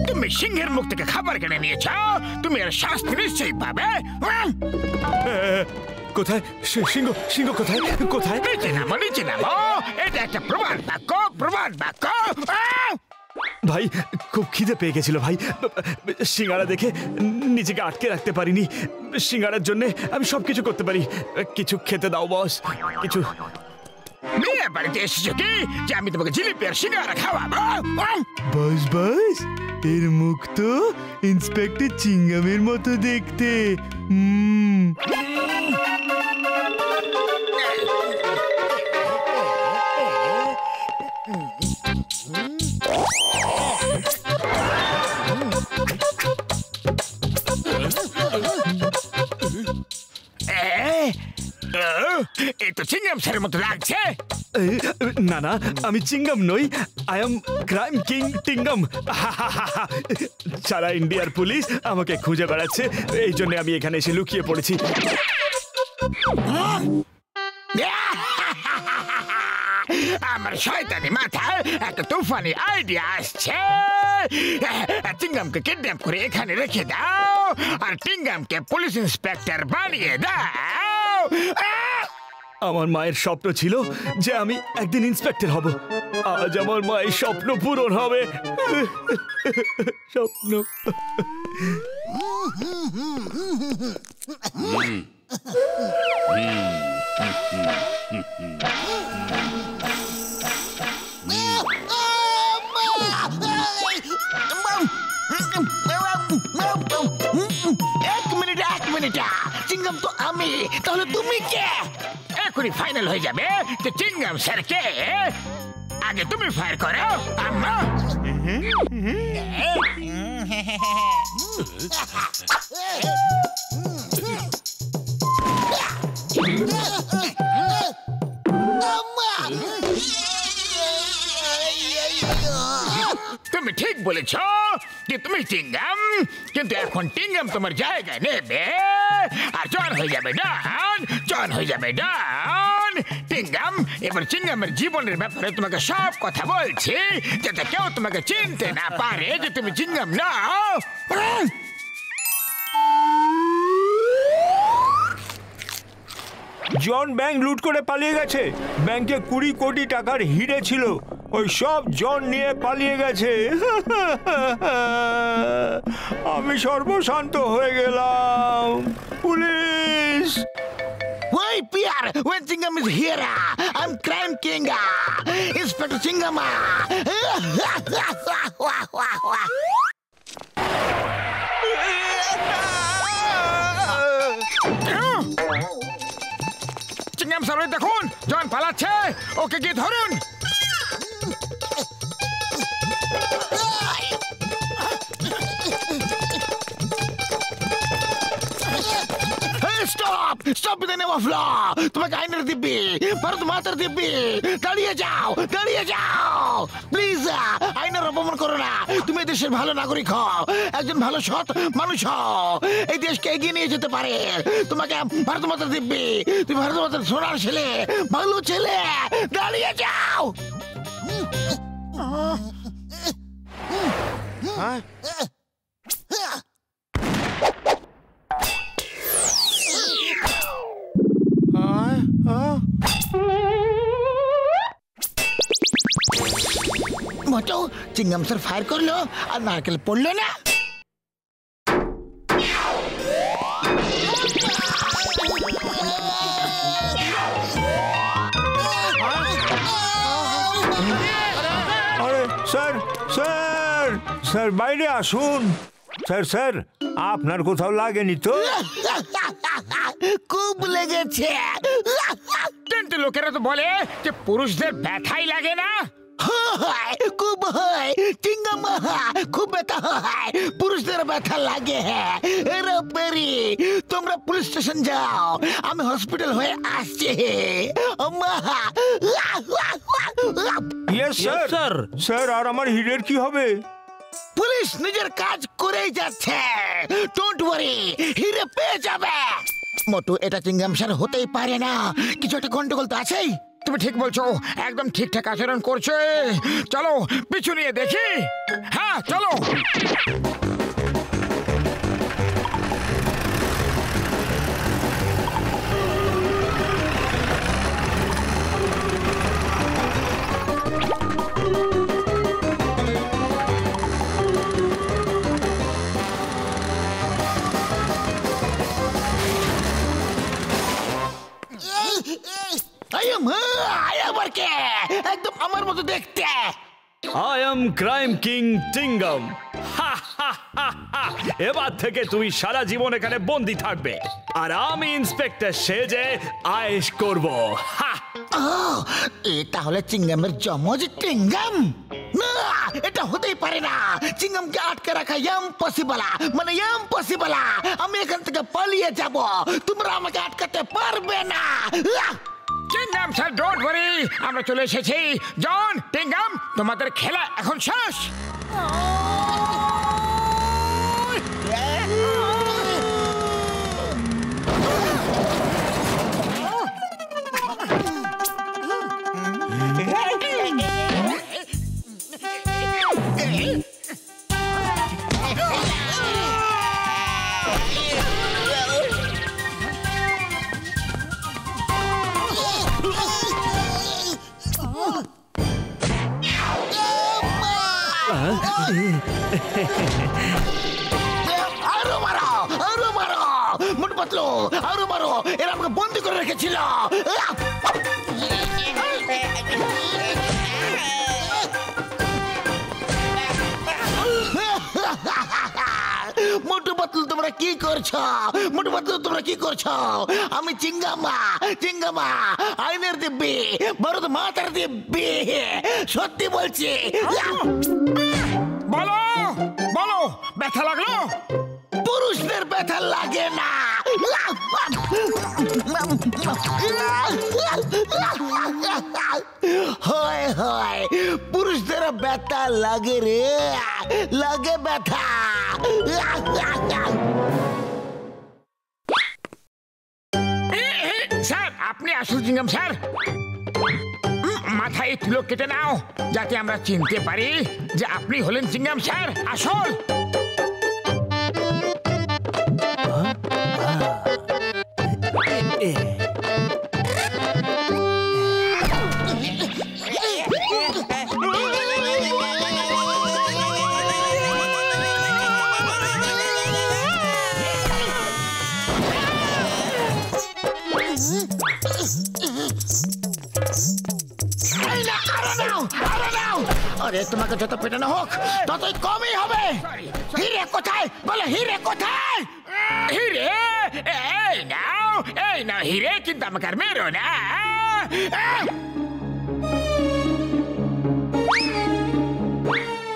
তুমি সিংহের মুখ থেকে খাবার কেড়ে নিয়েছ, তুমি এর শাস্তি নিশ্চয়ই পাবে। কোথায় সিংহ? সিংহ কোথায়? কোথায়? নিচে নামো, নিচে নামো। এটা একটা প্রবাদ বাক্য, প্রবাদ বাক্য। ভাই খুব খিদে পেয়ে গেছিল ভাই, সিঙ্গারা দেখে নিজেকে আটকে রাখতে পারিনি। সিঙ্গারার জন্য আমি সবকিছু করতে পারি। কিছু খেতে দাও বস, কিছু। বিয়ে বাড়িতে এসেছো কি যে আমি তোমাকে জিলিপি আর সিঙ্গারা খাওয়াবো? বস বস, এর মুখ তো ইন্সপেক্টর চিংগামের মতো দেখতে। এই তো চিংগাম স্যারের মতো লাগছে। না না, আমি চিংগাম নই, আই এম ক্রাইম কিং টিঙ্গাম। সারা ইন্ডিয়ার পুলিশ আমাকে খুঁজে বেড়াচ্ছে, এই জন্য আমি এখানে এসে লুকিয়ে পড়েছি। আমার শয়তানি মাথায় একটা তুফানি আইডিয়া আসছে। চিংগামকে কিডন্যাপ করে এখানে রেখে দাও আর টিঙ্গামকে পুলিশ ইন্সপেক্টর বানিয়ে দাও। আমার মায়ের স্বপ্ন ছিল যে আমি একদিন ইন্সপেক্টর হব। আজ আমার মায়ের স্বপ্ন পূরণ হবে। স্বপ্ন। এক মিনিট, চিংগাম তো আমি, তাহলে তুমি কে? এখনই ফাইনাল হয়ে যাবে যে চিংগাম স্যার কে। আগে তুমি ফায়ার করো। আম্মা তুমি ঠিক বলেছ যে তুমি চিংগাম, কিন্তু এখন টিঙ্গাম তোমার জায়গায় নেবে আর জন হয়ে যাবে ডান, জন হয়ে যাবে ডান। টিঙ্গাম, এবার চিংগামের জীবনের ব্যাপারে তোমাকে সব কথা বলছি যাতে কেউ তোমাকে চিনতে না পারে যে তুমি চিংগাম নাও। জন ব্যাংক লুট করে পালিয়ে গেছে। ব্যাংকে 20 কোটি টাকার হিরে ছিল, ওই সব জন নিয়ে পালিয়ে গেছে। আমি সর্বশান্ত হয়ে গেলাম। Police! Wait, Pierre! When Chingam is here, I'm Crime King! Inspector Chingama! Chingam sir দেখুন, জন পালাচ্ছে, ওকে গিয়ে ধরুন। Stop, stop with the name of law. তোমাকে আইনের দিব্যি, ভারত মাতার দিব্যি, দাঁড়িয়ে যাও, দাঁড়িয়ে যাও। প্লিজ আইনের অপমান করো না। তুমি দেশের ভালো নাগরিক হও, একজন ভালো সৎ মানুষ হও, এই দেশকে এগিয়ে নিয়ে যেতে পারে। তোমাকে ভারত মাতার দিব্যি, তুমি ভারত মাতার সোনার ছেলে, ভালো ছেলে, দাঁড়িয়ে যাও। মোটো চিংগাম স্যার ফায়ার করলো আর নারকেল পড়লো না। আরে স্যার, স্যার, স্যার বাইরে আসুন। স্যার, স্যার আপনার কোথাও লাগেনি তো? খুব লেগেছে। কিন্তু লোকেরা তো বলে যে পুরুষদের ব্যথাই লাগে না। খুব হয় চিংগাম, খুব ব্যথা হয়, পুরুষদের ব্যথা লাগে। তোমরা পুলিশ স্টেশন যাও, আমি হসপিটাল হয়ে আসছি। স্যার, স্যার আর আমার হিরের কি হবে? পুলিশ নিজের কাজ করেই যাচ্ছে, ডোন্ট ওয়ারি, হিরে পেয়ে যাবে। মোটু, এটা চিংগাম স্যার হতেই পারে না, কিছু একটা গন্ডগোল তো আছেই। তুমি ঠিক বলছো, একদম ঠিকঠাক আচরণ করছে। চলো পিছু নিয়ে দেখি। হ্যাঁ চলো। একদম আমার মতো দেখতে। I am crime king Tingam. এবার থেকে তুই সারা জীবন এখানে বন্দি থাকবে, আর আমি ইন্সপেক্টর সেজে আয়েশ করব। তাহলে চিঙ্গামের জমজ টিঙ্গাম? না, এটা হতেই পারে না। চিঙ্গামকে আটকে রাখা ইম্পসিবল, মানে ইম্পসিবল। আমি এখান থেকে পালিয়ে যাব, তোমরা আমাকে আটকাতে পারবে না। চিঙ্গাম স্যার, ডোন্ট ওয়ারি, আমরা চলে এসেছি। জন, টিঙ্গাম, তোমাদের খেলা এখন শেষ। আরো মারো, আরো মারো, মোটু পাতলু, আরো মারো। এরা আমাকে বন্দি করে রেখেছিল। মোটু পাতলু, তোমরা কি করছো? মোটু পাতলু, তোমরা কি করছো? আমি চিঙ্গামা, চিঙ্গামা, আইনের দিব্যি, ভারত মাতার দিব্যি, সত্যি বলছি। বলো, বলো, ব্যথা লাগলো? পুরুষদের ব্যথা লাগে না। হয় হয়, পুরুষদের ব্যথা লাগে রে, লাগে ব্যথা। স্যার, আপনি আসল চিঙ্গাম স্যার? মাথায় তুলো কেটে নাও, যাতে আমরা চিনতে পারি যে আপনি হলেন চিঙ্গাম স্যার আসল। আরে তোমাকে যত পেটানো হোক ততই কমই হবে। হিরে কোথায় বলে, হিরে কোথায়? হিরে, এই নাও, এই নাও হিরে, কিন্তু আমাকে আর মেরো না।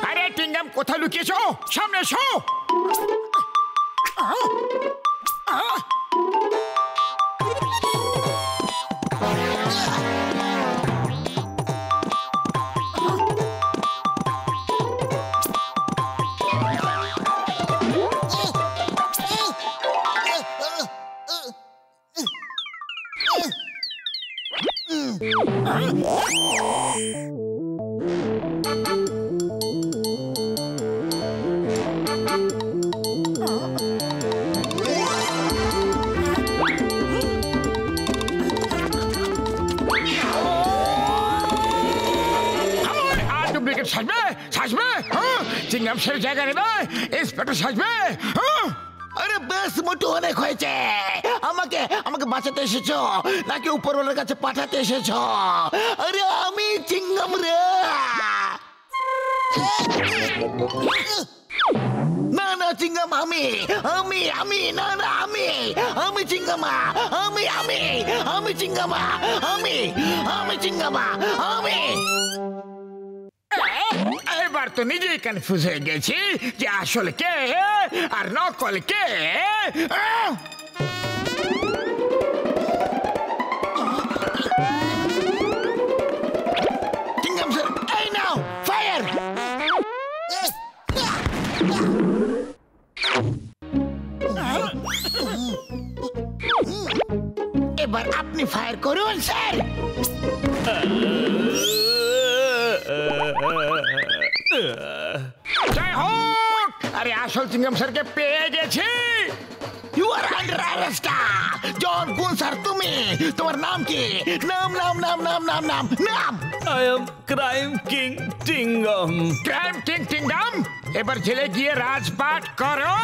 আরে টিঙ্গাম, কোথায় লুকিয়েছো? সামনে এসো। সাজবে, সাজবে, চিঙ্গাম স্যার জায়গা নেবে, ইন্সপেক্টর সাজবে। আরে বেশ মোটু, অনেক হয়েছে। আমাকে আমাকে বাঁচাতে এসেছো নাকি উপরওয়ালার কাছে পাঠাতে এসেছো? আরে আমি চিঙ্গাম রে। না না চিঙ্গাম, আমি আমি আমি না না আমি আমি চিঙ্গামা, আমি আমি আমি চিঙ্গামা, আমি আমি চিঙ্গামা, আমি। এবার তো নিজেই কনফিউজ হয়ে গেছি যে আসলে কে আর নকল কে। চিঙ্গাম স্যার, এই নাও ফায়ার। এবার আপনি ফায়ার করুন স্যার। জয় হোক! আরে আসল চিংগাম স্যারকে পেয়ে গেছি। You are under arrest. John কোন স্যার তুমি? তোমার নাম কি? নাম নাম নাম নাম নাম নাম নাম। I am crime king Tingam. Crime king kingdom, এবার জেলে গিয়ে রাজপাট করো।